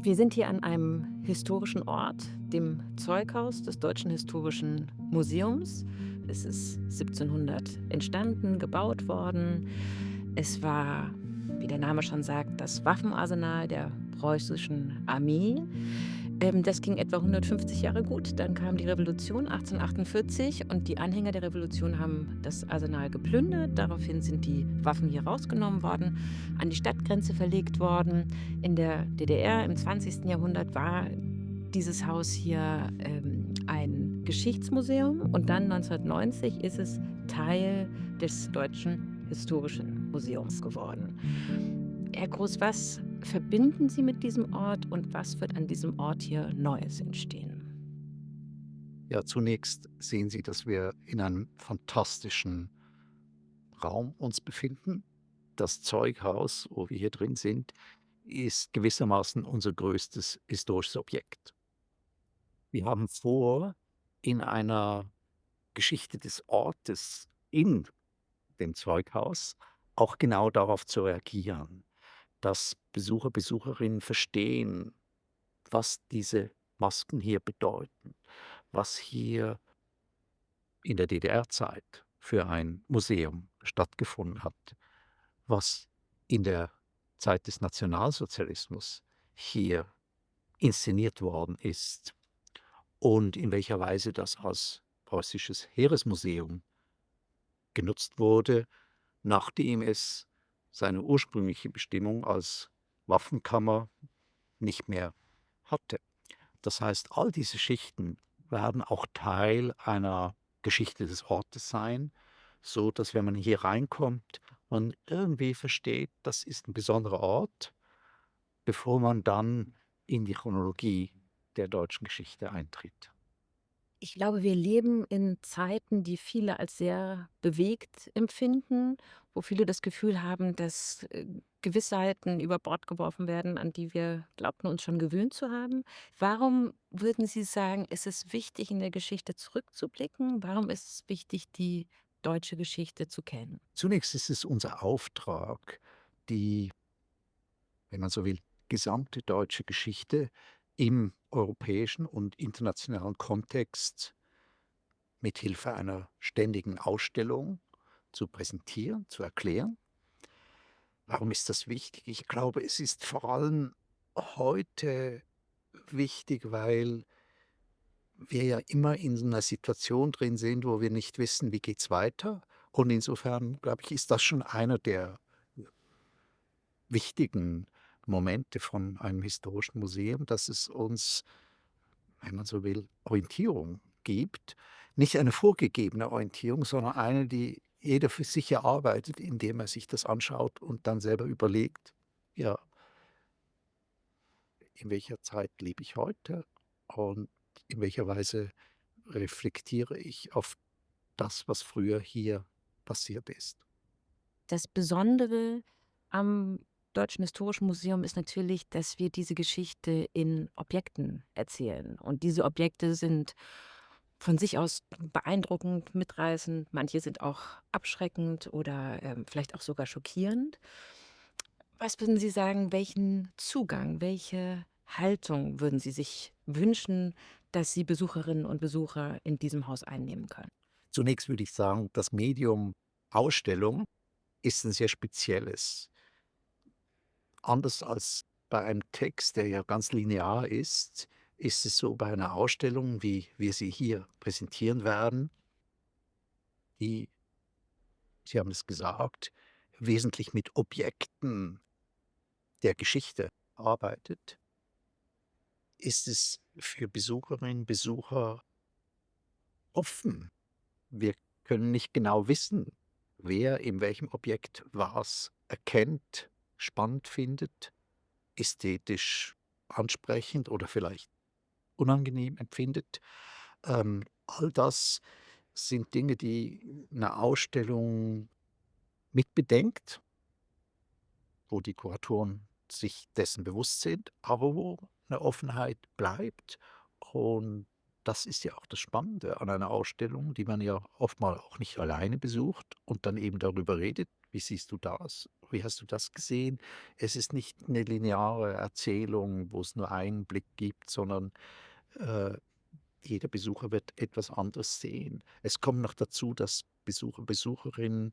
Wir sind hier an einem historischen Ort, dem Zeughaus des Deutschen Historischen Museums. Es ist 1700 entstanden, gebaut worden. Es war, wie der Name schon sagt, das Waffenarsenal der preußischen Armee. Das ging etwa 150 Jahre gut. Dann kam die Revolution 1848 und die Anhänger der Revolution haben das Arsenal geplündert. Daraufhin sind die Waffen hier rausgenommen worden, an die Stadtgrenze verlegt worden. In der DDR im 20. Jahrhundert war dieses Haus hier ein Geschichtsmuseum und dann 1990 ist es Teil des Deutschen Historischen Museums geworden. Herr Groß, was verbinden Sie mit diesem Ort und was wird an diesem Ort hier Neues entstehen? Ja, zunächst sehen Sie, dass wir in einem fantastischen Raum uns befinden. Das Zeughaus, wo wir hier drin sind, ist gewissermaßen unser größtes historisches Objekt. Wir haben vor, in einer Geschichte des Ortes in dem Zeughaus auch genau darauf zu reagieren, dass Besucher, Besucherinnen verstehen, was diese Masken hier bedeuten, was hier in der DDR-Zeit für ein Museum stattgefunden hat, was in der Zeit des Nationalsozialismus hier inszeniert worden ist und in welcher Weise das als preußisches Heeresmuseum genutzt wurde, nachdem es seine ursprüngliche Bestimmung als Waffenkammer nicht mehr hatte. Das heißt, all diese Schichten werden auch Teil einer Geschichte des Ortes sein, so dass, wenn man hier reinkommt, man irgendwie versteht, das ist ein besonderer Ort, bevor man dann in die Chronologie der deutschen Geschichte eintritt. Ich glaube, wir leben in Zeiten, die viele als sehr bewegt empfinden, wo viele das Gefühl haben, dass Gewissheiten über Bord geworfen werden, an die wir glaubten, uns schon gewöhnt zu haben. Warum würden Sie sagen, ist es wichtig, in der Geschichte zurückzublicken? Warum ist es wichtig, die deutsche Geschichte zu kennen? Zunächst ist es unser Auftrag, die, wenn man so will, gesamte deutsche Geschichte im europäischen und internationalen Kontext mit Hilfe einer ständigen Ausstellung zu präsentieren, zu erklären. Warum ist das wichtig? Ich glaube, es ist vor allem heute wichtig, weil wir ja immer in so 'ner Situation drin sind, wo wir nicht wissen, wie geht's weiter. Und insofern, glaube ich, ist das schon einer der wichtigen Momente von einem historischen Museum, dass es uns, wenn man so will, Orientierung gibt. Nicht eine vorgegebene Orientierung, sondern eine, die jeder für sich erarbeitet, indem er sich das anschaut und dann selber überlegt: „Ja, in welcher Zeit lebe ich heute und in welcher Weise reflektiere ich auf das, was früher hier passiert ist?“ Das Besondere am Deutschen Historischen Museum ist natürlich, dass wir diese Geschichte in Objekten erzählen. Und diese Objekte sind von sich aus beeindruckend, mitreißend. Manche sind auch abschreckend oder vielleicht auch sogar schockierend. Was würden Sie sagen, welchen Zugang, welche Haltung würden Sie sich wünschen, dass Sie Besucherinnen und Besucher in diesem Haus einnehmen können? Zunächst würde ich sagen, das Medium Ausstellung ist ein sehr spezielles. Anders als bei einem Text, der ja ganz linear ist es so bei einer Ausstellung, wie wir sie hier präsentieren werden, die, Sie haben es gesagt, wesentlich mit Objekten der Geschichte arbeitet, ist es für Besucherinnen, Besucher offen. Wir können nicht genau wissen, wer in welchem Objekt was erkennt, spannend findet, ästhetisch ansprechend oder vielleicht unangenehm empfindet. All das sind Dinge, die 'ne Ausstellung mitbedenkt, wo die Kuratoren sich dessen bewusst sind, aber wo 'ne Offenheit bleibt und das ist ja auch das Spannende an einer Ausstellung, die man ja oftmals auch nicht alleine besucht und dann eben darüber redet. Wie siehst du das? Wie hast du das gesehen? Es ist nicht eine lineare Erzählung, wo es nur einen Blick gibt, sondern, äh, jeder Besucher wird etwas anderes sehen. Es kommt noch dazu, dass Besucher, Besucherinnen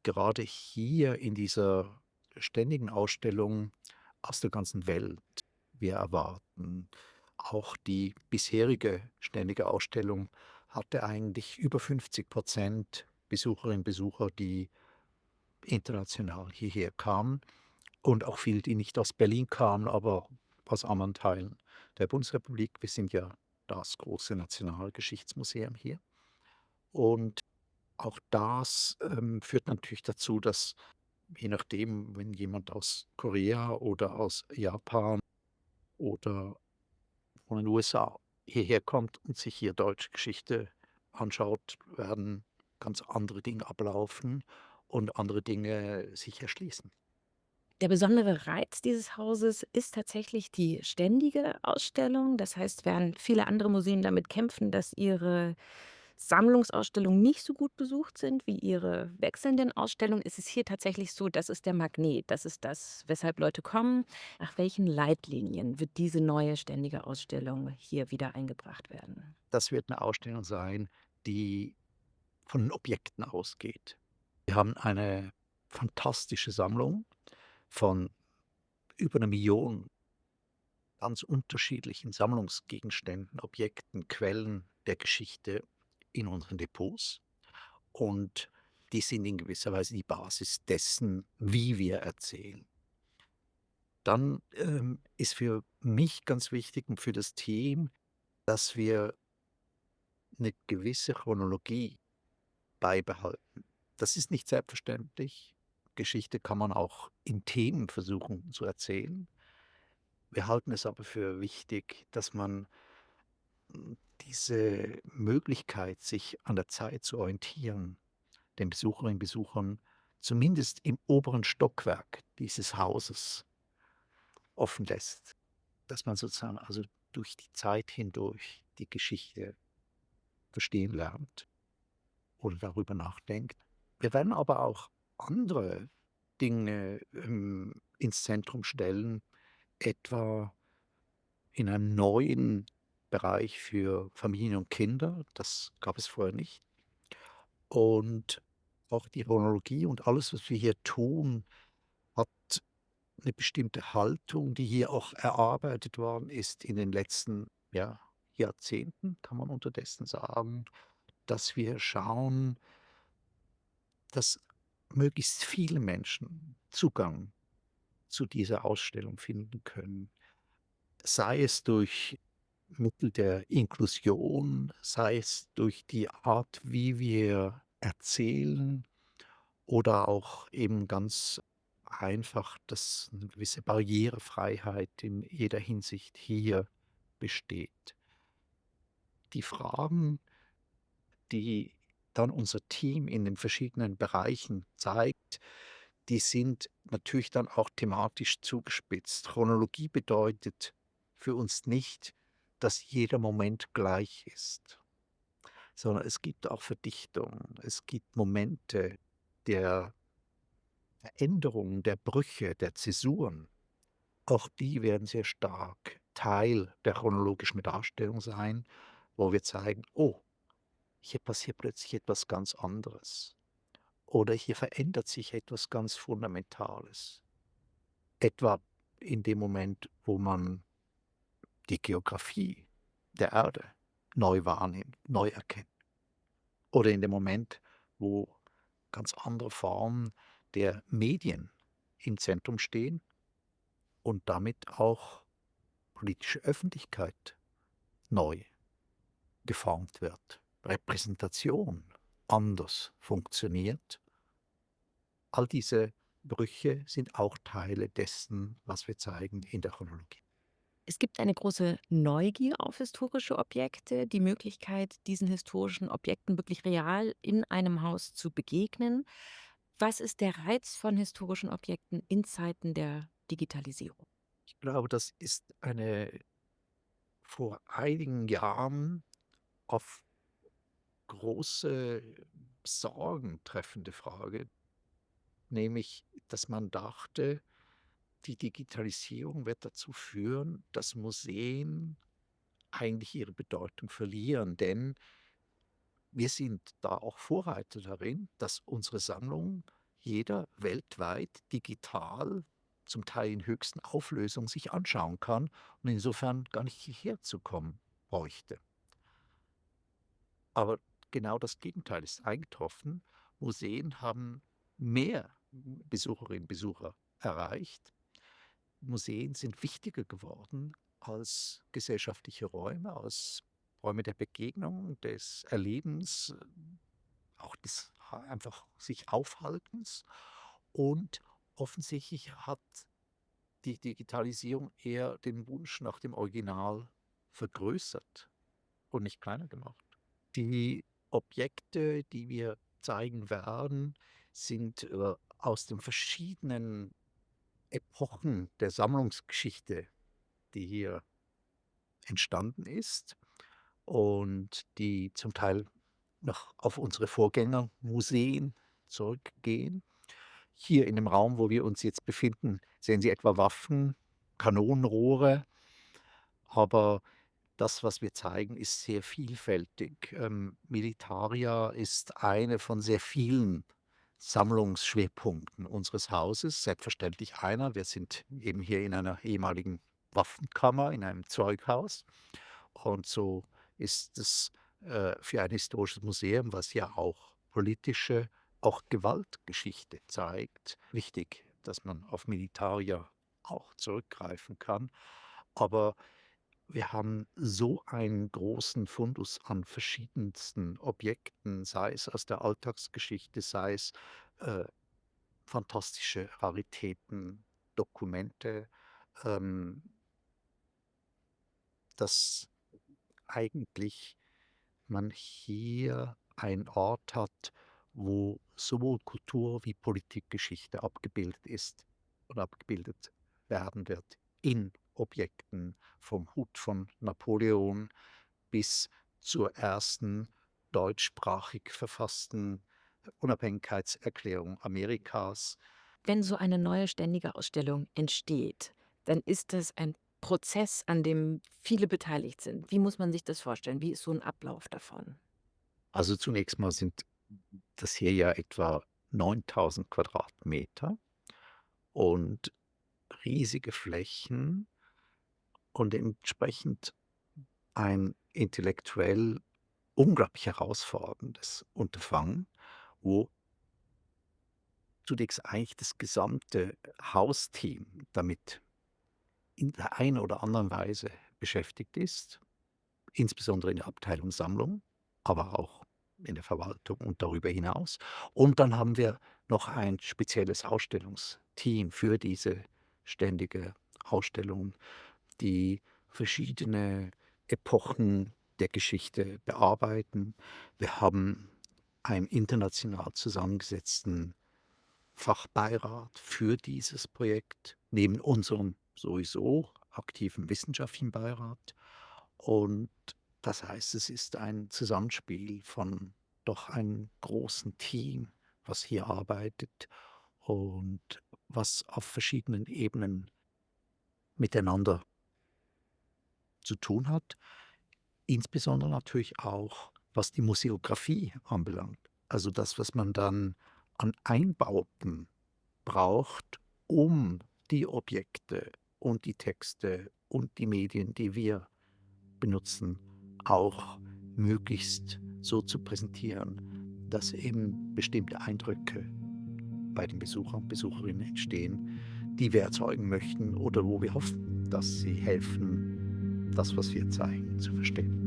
gerade hier in dieser ständigen Ausstellung aus der ganzen Welt wir erwarten. Auch die bisherige ständige Ausstellung hatte eigentlich über 50% Besucherinnen und Besucher, die international hierher kamen und auch viele, die nicht aus Berlin kamen, aber aus anderen Teilen der Bundesrepublik. Wir sind ja das große Nationalgeschichtsmuseum hier. Und auch das, führt natürlich dazu, dass je nachdem, wenn jemand aus Korea oder aus Japan oder von den USA hierher kommt und sich hier deutsche Geschichte anschaut, werden ganz andere Dinge ablaufen und andere Dinge sich erschließen. Der besondere Reiz dieses Hauses ist tatsächlich die ständige Ausstellung. Das heißt, während viele andere Museen damit kämpfen, dass ihre Sammlungsausstellungen nicht so gut besucht sind wie ihre wechselnden Ausstellungen, ist es hier tatsächlich so, das ist der Magnet. Das ist das, weshalb Leute kommen. Nach welchen Leitlinien wird diese neue ständige Ausstellung hier wieder eingebracht werden? Das wird eine Ausstellung sein, die von den Objekten ausgeht. Wir haben eine fantastische Sammlung von über 1.000.000 ganz unterschiedlichen Sammlungsgegenständen, Objekten, Quellen der Geschichte in unseren Depots. Und die sind in gewisser Weise die Basis dessen, wie wir erzählen. Dann, ist für mich ganz wichtig und für das Team, dass wir eine gewisse Chronologie beibehalten. Das ist nicht selbstverständlich. Geschichte kann man auch in Themen versuchen zu erzählen. Wir halten es aber für wichtig, dass man, diese Möglichkeit, sich an der Zeit zu orientieren, den Besucherinnen und Besuchern zumindest im oberen Stockwerk dieses Hauses offen lässt. Dass man sozusagen also durch die Zeit hindurch die Geschichte verstehen lernt oder darüber nachdenkt. Wir werden aber auch andere Dinge, ins Zentrum stellen, etwa in einem neuen Bereich für Familien und Kinder. Das gab es vorher nicht. Und auch die Chronologie und alles, was wir hier tun, hat eine bestimmte Haltung, die hier auch erarbeitet worden ist in den letzten, ja, Jahrzehnten, kann man unterdessen sagen, dass wir schauen, dass möglichst viele Menschen Zugang zu dieser Ausstellung finden können. Sei es durch Mittel der Inklusion, sei es durch die Art, wie wir erzählen oder auch eben ganz einfach, dass eine gewisse Barrierefreiheit in jeder Hinsicht hier besteht. Die Fragen, die dann unser Team in den verschiedenen Bereichen zeigt, die sind natürlich dann auch thematisch zugespitzt. Chronologie bedeutet für uns nicht, dass jeder Moment gleich ist, sondern es gibt auch Verdichtung. Es gibt Momente der Veränderungen, der Brüche, der Zäsuren. Auch die werden sehr stark Teil der chronologischen Darstellung sein, wo wir zeigen: „Oh, hier passiert plötzlich etwas ganz anderes.“ Oder hier verändert sich etwas ganz Fundamentales. Etwa in dem Moment, wo man die Geografie der Erde neu wahrnimmt, neu erkennt. Oder in dem Moment, wo ganz andere Formen der Medien im Zentrum stehen und damit auch politische Öffentlichkeit neu geformt wird, Repräsentation anders funktioniert. All diese Brüche sind auch Teile dessen, was wir zeigen in der Chronologie. Es gibt eine große Neugier auf historische Objekte, die Möglichkeit, diesen historischen Objekten wirklich real in einem Haus zu begegnen. Was ist der Reiz von historischen Objekten in Zeiten der Digitalisierung? Ich glaube, das ist eine vor einigen Jahren auf große Sorgen treffende Frage, nämlich, dass man dachte, die Digitalisierung wird dazu führen, dass Museen eigentlich ihre Bedeutung verlieren, denn wir sind da auch Vorreiter darin, dass unsere Sammlung jeder weltweit digital, zum Teil in höchsten Auflösung, sich anschauen kann und insofern gar nicht hierher zu kommen bräuchte. Aber genau das Gegenteil ist eingetroffen. Museen haben mehr Besucherinnen und Besucher erreicht. Museen sind wichtiger geworden als gesellschaftliche Räume, als Räume der Begegnung, des Erlebens, auch des einfach sich Aufhaltens. Und offensichtlich hat die Digitalisierung eher den Wunsch nach dem Original vergrößert und nicht kleiner gemacht. Die Objekte, die wir zeigen werden, sind aus den verschiedenen Epochen der Sammlungsgeschichte, die hier entstanden ist und die zum Teil noch auf unsere Vorgängermuseen zurückgehen. Hier in dem Raum, wo wir uns jetzt befinden, sehen Sie etwa Waffen, Kanonenrohre, aber das, was wir zeigen, ist sehr vielfältig. Militaria ist eine von sehr vielen Sammlungsschwerpunkten unseres Hauses, selbstverständlich einer. Wir sind eben hier in einer ehemaligen Waffenkammer, in einem Zeughaus. Und so ist es für ein historisches Museum, das ja auch politische, auch Gewaltgeschichte zeigt, wichtig, dass man auf Militaria auch zurückgreifen kann. Aber wir haben so einen großen Fundus an verschiedensten Objekten, sei es aus der Alltagsgeschichte, sei es äh, fantastische Raritäten, Dokumente, ähm, dass eigentlich man hier einen Ort hat, wo sowohl Kultur wie Politikgeschichte abgebildet ist und abgebildet werden wird in Objekten, vom Hut von Napoleon bis zur ersten deutschsprachig verfassten Unabhängigkeitserklärung Amerikas. Wenn so eine neue ständige Ausstellung entsteht, dann ist das ein Prozess, an dem viele beteiligt sind. Wie muss man sich das vorstellen? Wie ist so ein Ablauf davon? Also zunächst mal sind das hier ja etwa 9.000 Quadratmeter und riesige Flächen und entsprechend ein intellektuell unglaublich herausforderndes Unterfangen, wo zunächst eigentlich das gesamte Hausteam damit in der einen oder anderen Weise beschäftigt ist, insbesondere in der Abteilung Sammlung, aber auch in der Verwaltung und darüber hinaus. Und dann haben wir noch ein spezielles Ausstellungsteam für diese ständige Ausstellung, die verschiedene Epochen der Geschichte bearbeiten. Wir haben einen international zusammengesetzten Fachbeirat für dieses Projekt, neben unserem sowieso aktiven wissenschaftlichen Beirat. Und das heißt, es ist ein Zusammenspiel von doch einem großen Team, was hier arbeitet und was auf verschiedenen Ebenen miteinander zu tun hat. Insbesondere natürlich auch, was die Museografie anbelangt. Also das, was man dann an Einbauten braucht, um die Objekte und die Texte und die Medien, die wir benutzen, auch möglichst so zu präsentieren, dass eben bestimmte Eindrücke bei den Besuchern und Besucherinnen entstehen, die wir erzeugen möchten oder wo wir hoffen, dass sie helfen, das, was wir zeigen, zu verstehen.